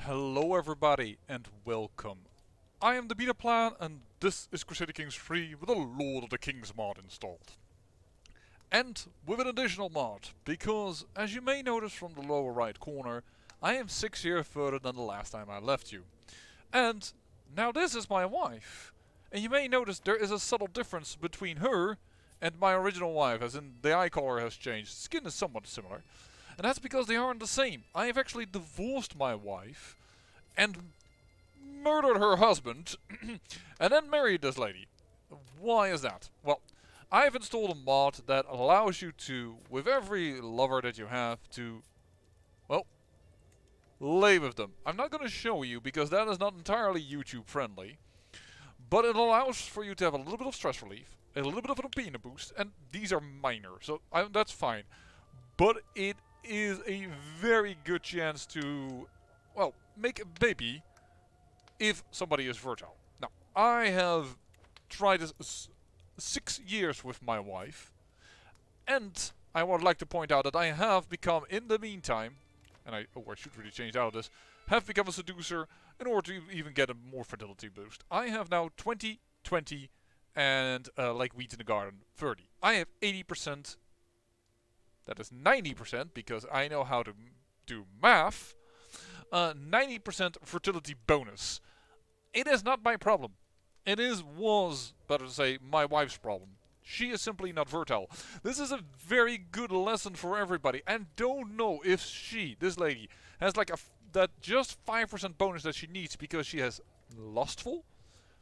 Hello everybody and welcome. I am the Beta Plan and this is Crusader Kings 3 with a Lord of the Kings mod installed. And with an additional mod, because as you may notice from the lower right corner, I am 6 years further than the last time I left you. And now this is my wife. And you may notice there is a subtle difference between her and my original wife, as in the eye color has changed. Skin is somewhat similar. And that's because they aren't the same. I have actually divorced my wife and murdered her husband and then married this lady. Why is that? Well, I've installed a mod that allows you to, with every lover that you have, to, well, lay with them. I'm not going to show you because that is not entirely YouTube friendly, but it allows for you to have a little bit of stress relief, a little bit of an opinion boost, and these are minor, so that's fine. But it is a very good chance to, well, make a baby if somebody is fertile. Now, I have tried this 6 years with my wife, and I would like to point out that I have become, in the meantime, and I should really change out of this, have become a seducer in order to even get a more fertility boost. I have now 20, 20, and like wheat in the garden, 30. I have 80%. That is 90% because I know how to do math. 90% fertility bonus. It is not my problem. It was, better to say, my wife's problem. She is simply not fertile. This is a very good lesson for everybody. And don't know if she, this lady, has like that just 5% bonus that she needs because she has lustful,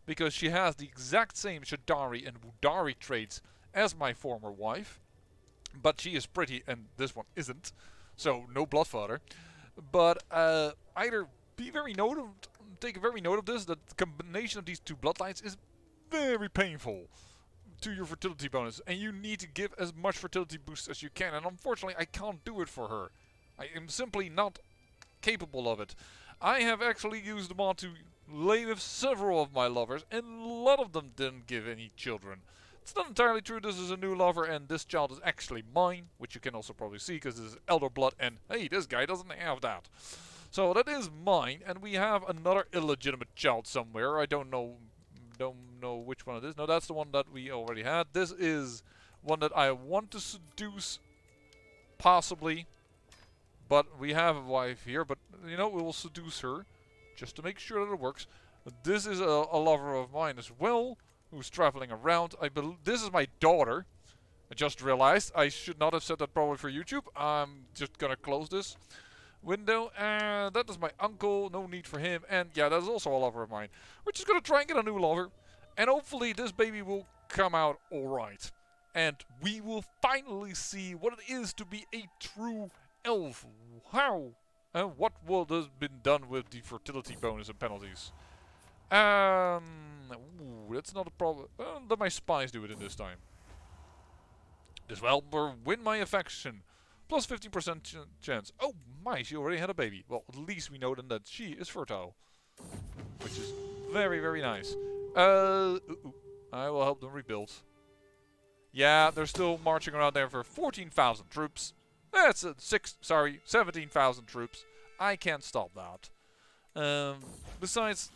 because she has the exact same Shadari and Wudari traits as my former wife, but she is pretty and this one isn't, so no blood father. But either be very take very note of this, that the combination of these two bloodlines is very painful to your fertility bonus, and you need to give as much fertility boost as you can, and unfortunately I can't do it for her. I am simply not capable of it. I have actually used the mod to lay with several of my lovers, and a lot of them didn't give any children. It's not entirely true. This is a new lover, and this child is actually mine, which you can also probably see because this is elder blood, and hey, this guy doesn't have that. So that is mine, and we have another illegitimate child somewhere. I don't know which one it is. No, that's the one that we already had. This is one that I want to seduce, possibly, but we have a wife here. But you know, we will seduce her just to make sure that it works. This is a lover of mine as well, who's traveling around. This is my daughter. I just realized I should not have said that probably for YouTube. I'm just gonna close this window. And that is my uncle. No need for him. And yeah, that is also a lover of mine. We're just gonna try and get a new lover. And hopefully this baby will come out alright. And we will finally see what it is to be a true elf. How? And what will this been done with the fertility bonus and penalties? Ooh, that's not a problem. Let my spies do it in this time. This will win my affection. Plus 15% chance. Oh my, she already had a baby. Well, at least we know then that she is fertile. Which is very, very nice. I will help them rebuild. Yeah, they're still marching around there for 14,000 troops. That's 17,000 troops. I can't stop that. Besides,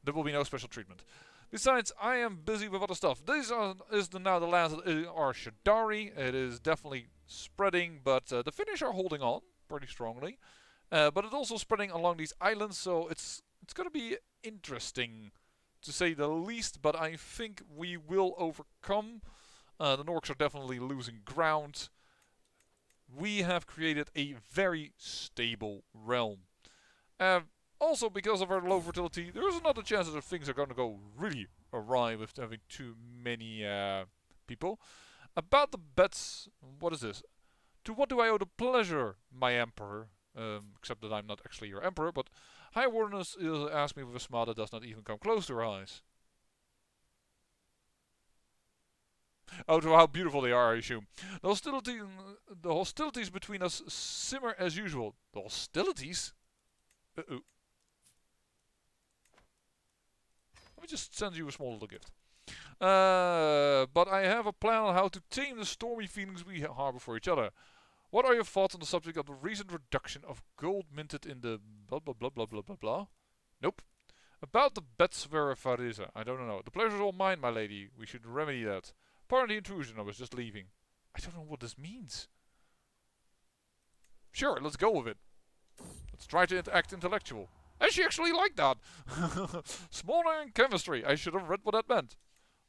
there will be no special treatment. Besides, I am busy with other stuff. This is now the last are Shadari. It is definitely spreading, but the Finnish are holding on pretty strongly. But it's also spreading along these islands, so it's going to be interesting, to say the least. But I think we will overcome. The Norks are definitely losing ground. We have created a very stable realm. Also, because of our low fertility, there is another chance that things are going to go really awry with having too many people. About the bets, what is this? To what do I owe the pleasure, my emperor? Except that I'm not actually your emperor, but High Wardeness asked me with a smile that does not even come close to her eyes. Oh, to how beautiful they are, I assume. The hostilities between us simmer as usual. The hostilities? Uh-oh. Let me just send you a small little gift. But I have a plan on how to tame the stormy feelings we harbor for each other. What are your thoughts on the subject of the recent reduction of gold minted in the blah blah blah blah blah blah blah? Nope. About the Betsverifariza. I don't know. The pleasure's all mine, my lady. We should remedy that. Pardon the intrusion, I was just leaving. I don't know what this means. Sure, let's go with it. Let's try to act intellectual. And she actually liked that. Smaller in chemistry. I should have read what that meant.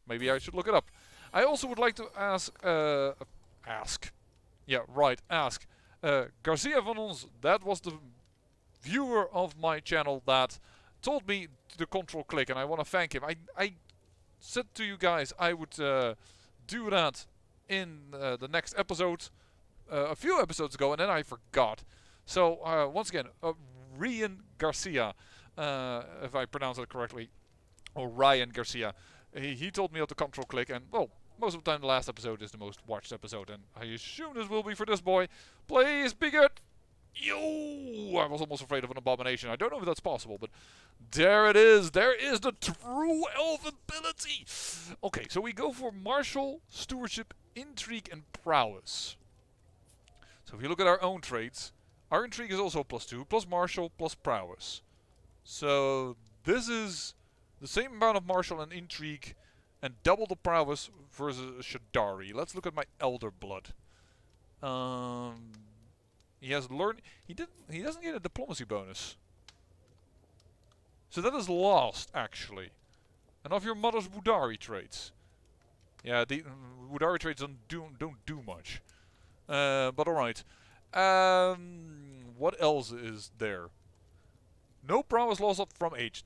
Maybe I should look it up. I also would like to ask... Yeah, right, ask. Garcia van Ons, that was the viewer of my channel that told me to control click, and I want to thank him. I said to you guys I would do that in the next episode a few episodes ago, and then I forgot. So once again, Ryan Garcia, if I pronounce it correctly, or Ryan Garcia, he told me how to control click, and well, most of the time the last episode is the most watched episode, and I assume this will be for this boy. Please be good. Yo! I was almost afraid of an abomination. I don't know if that's possible, but there it is. There is the true elf ability. Okay, so we go for martial, stewardship, intrigue, and prowess. So if you look at our own traits, our intrigue is also +2, plus martial, plus prowess. So this is the same amount of martial and intrigue, and double the prowess versus Shadari. Let's look at my elder blood. He has learned. He doesn't get a diplomacy bonus. So that is lost, actually. And of your mother's Wudari traits. Yeah, the Wudari traits don't do much. But alright. What else is there? No prowess loss up from age.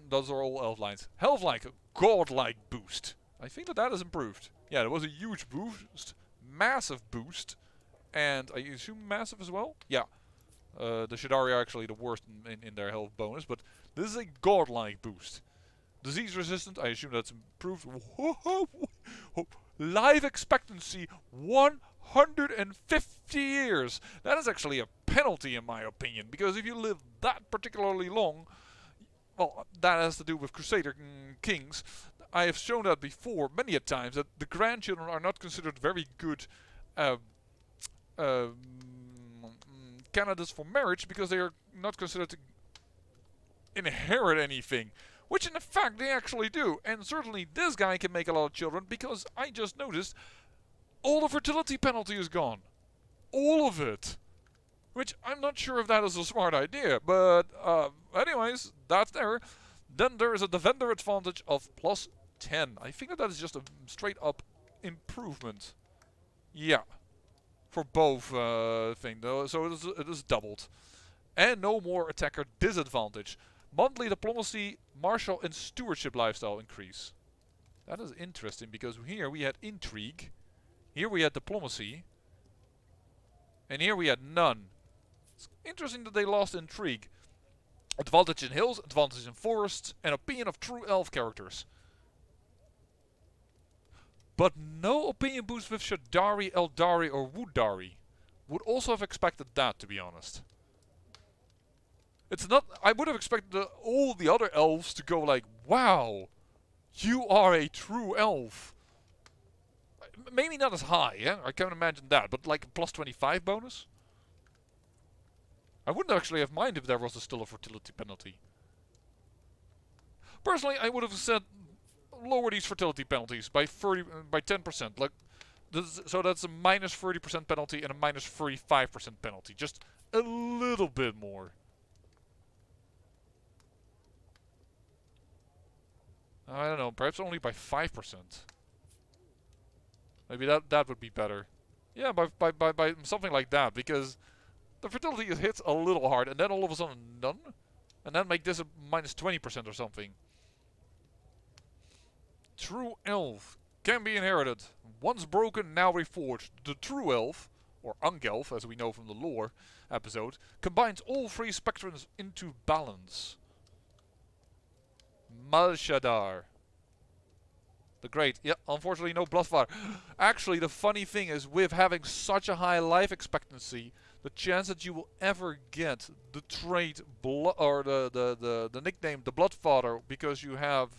Those are all elf lines. Health-like, godlike boost. I think that is improved. Yeah, there was a huge boost. Massive boost. And I assume massive as well? Yeah. The Shadari are actually the worst in their health bonus, but this is a godlike boost. Disease resistant, I assume that's improved. Life expectancy 150 years. That is actually a penalty in my opinion, because if you live that particularly long, well, that has to do with Crusader kings. I have shown that before many a times, that the grandchildren are not considered very good candidates for marriage because they are not considered to inherit anything, which in fact they actually do. And certainly this guy can make a lot of children, because I just noticed all the fertility penalty is gone. All of it. Which I'm not sure if that is a smart idea, but anyways, that's there. Then there is a defender advantage of +10. I think that is just a straight up improvement. Yeah. For both things, though, so it is doubled. And no more attacker disadvantage. Monthly diplomacy, martial, and stewardship lifestyle increase. That is interesting, because here we had intrigue, here we had diplomacy, and here we had none. It's interesting that they lost intrigue. Advantage in hills, advantage in forests, and opinion of true elf characters. But no opinion boost with Shadari, Eldari, or Wudari. Would also have expected that, to be honest. It's not. I would have expected all the other elves to go like, "Wow, you are a true elf." Maybe not as high, yeah. I can't imagine that, but like a +25 bonus. I wouldn't actually have minded if there was still a fertility penalty. Personally, I would have said, lower these fertility penalties by 10%. Like, so that's a -30% penalty and a -35% penalty. Just a little bit more. I don't know. Perhaps only by 5%. Maybe that would be better. Yeah, by something like that, because the fertility hits a little hard, and then all of a sudden none, and then make this a -20% or something. True elf can be inherited. Once broken, now reforged. The true elf, or Angelf, as we know from the lore episode, combines all three spectrums into balance. Sha'dari. The Great. Yeah, unfortunately no Bloodfather. Actually, the funny thing is, with having such a high life expectancy, the chance that you will ever get the trait, or the nickname, the Bloodfather, because you have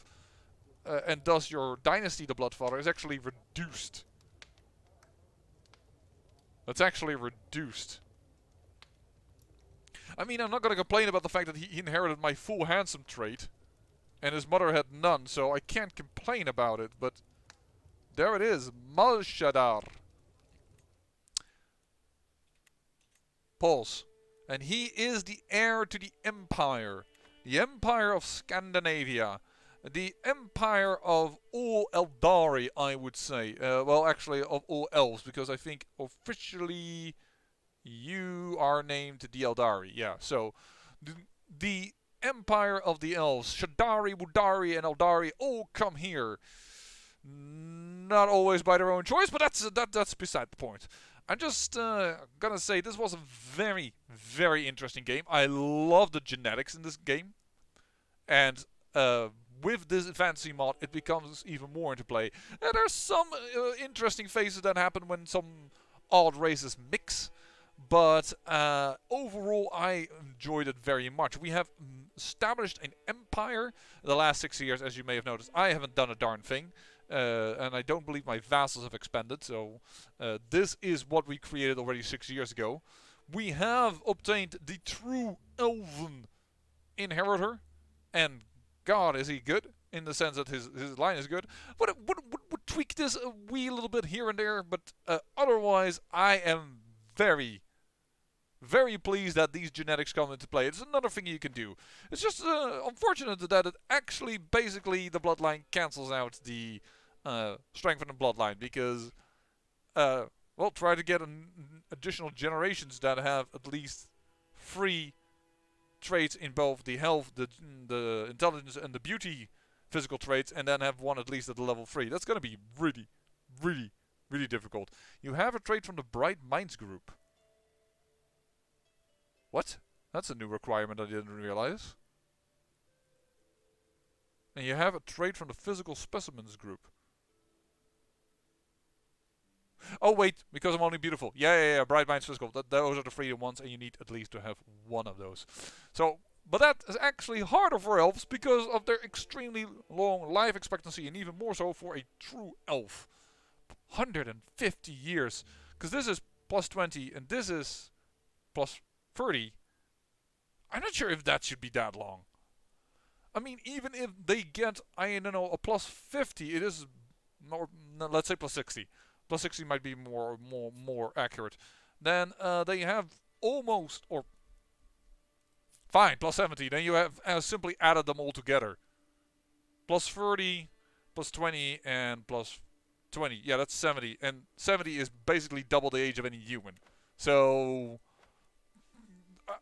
and thus your dynasty, the Bloodfather, is actually reduced. That's actually reduced. I mean, I'm not gonna complain about the fact that he inherited my full handsome trait. And his mother had none, so I can't complain about it, but... There it is, Sha'dari. Pulse. And he is the heir to the Empire. The Empire of Scandinavia. The Empire of all Eldari, I would say. Well, actually, of all Elves, because I think officially you are named the Eldari. Yeah, so the Empire of the Elves. Shadari, Wudari, and Eldari all come here. Not always by their own choice, but that's beside the point. I'm just gonna say this was a very, very interesting game. I love the genetics in this game. And with this fantasy mod, it becomes even more into play. And there's some interesting phases that happen when some odd races mix. But overall, I enjoyed it very much. We have established an empire the last 6 years, as you may have noticed. I haven't done a darn thing. And I don't believe my vassals have expanded. So this is what we created already 6 years ago. We have obtained the true elven inheritor. And God, is he good? In the sense that his line is good. Would tweak this a wee little bit here and there. But otherwise, I am very, very pleased that these genetics come into play. It's another thing you can do. It's just unfortunate that it actually, basically, the bloodline cancels out the strengthened bloodline. Because, well, try to get additional generations that have at least 3 traits in both the health, the intelligence, and the beauty physical traits, and then have one at least at the level 3. That's going to be really, really, really difficult. You have a trait from the Bright Minds group. What? That's a new requirement I didn't realize. And you have a trait from the Physical Specimens group. Oh wait, because I'm only beautiful. Yeah. Bright Minds Physical. Those are the 3 ones, and you need at least to have one of those. So, but that is actually harder for elves because of their extremely long life expectancy, and even more so for a true elf. 150 years. Because this is plus 20, and this is plus 30. I'm not sure if that should be that long. I mean, even if they get, I don't know, a plus 50, it is more, let's say plus 60. Plus 60 might be more accurate. Then they have almost, or fine, plus 70. Then you have simply added them all together. Plus 30, plus 20, and plus 20. Yeah, that's 70. And 70 is basically double the age of any human. So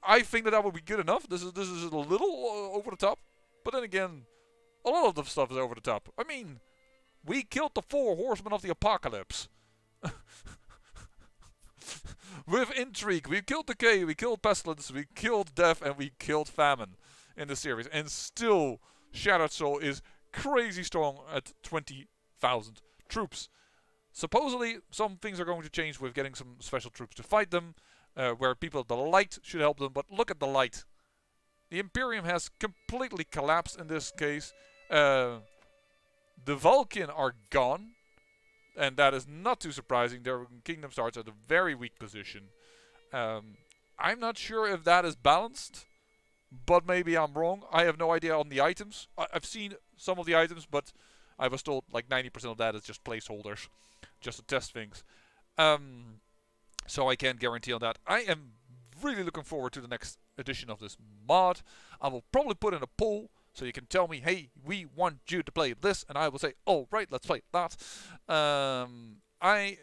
I think that would be good enough. This is a little over the top. But then again, a lot of the stuff is over the top. I mean, we killed the 4 horsemen of the apocalypse. With intrigue, we killed decay, we killed pestilence, we killed death, and we killed famine in the series. And still, Shattered Soul is crazy strong at 20,000 troops. Supposedly, some things are going to change with getting some special troops to fight them, where people, the light should help them. But look at the light. The Imperium has completely collapsed in this case. The Vulcan are gone. And that is not too surprising. Their kingdom starts at a very weak position. I'm not sure if that is balanced. But maybe I'm wrong. I have no idea on the items. I've seen some of the items, but I was told like 90% of that is just placeholders. Just to test things. So I can't guarantee on that. I am really looking forward to the next edition of this mod. I will probably put in a poll so you can tell me, hey, we want you to play this, and I will say, oh right, let's play that. I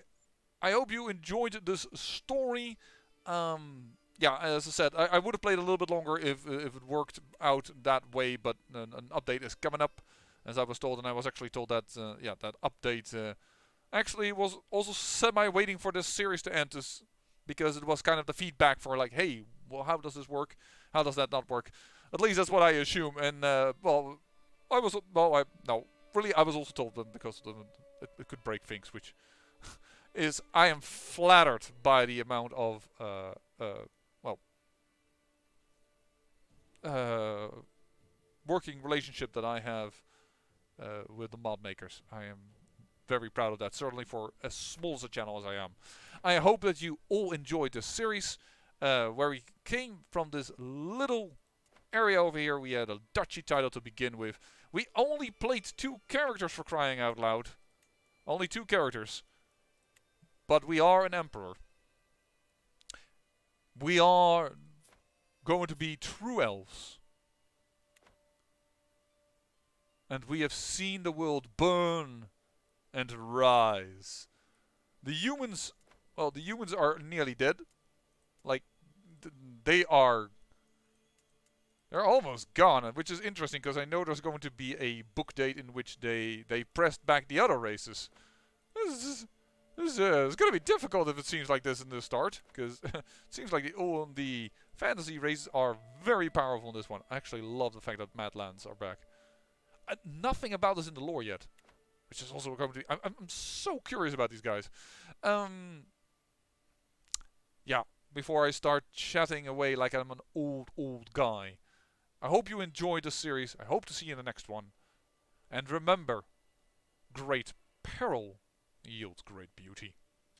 hope you enjoyed this story. Yeah, as I said, I would have played a little bit longer if it worked out that way, but an update is coming up, as I was told, and I was actually told that that update actually was also semi-waiting for this series to end, because it was kind of the feedback for like, hey, well, how does this work? How does that not work? At least that's what I assume. And well, I was I was also told that because it could break things, which is I am flattered by the amount of working relationship that I have with the mod makers. I am very proud of that, certainly for as small as a channel as I am. I hope that you all enjoyed this series, where we came from this little area over here. We had a duchy title to begin with. We only played 2 characters, for crying out loud. Only 2 characters. But we are an emperor. We are going to be true elves. And we have seen the world burn and rise. The humans, well, the humans are nearly dead. Like, they're almost gone, which is interesting because I know there's going to be a book date in which they pressed back the other races. This is going to be difficult if it seems like this in the start, because it seems like the fantasy races are very powerful in this one. I actually love the fact that Madlands are back. Nothing about this in the lore yet, which is also going to be... I'm so curious about these guys. Yeah, before I start chatting away like I'm an old guy. I hope you enjoyed this series. I hope to see you in the next one. And remember, great peril yields great beauty.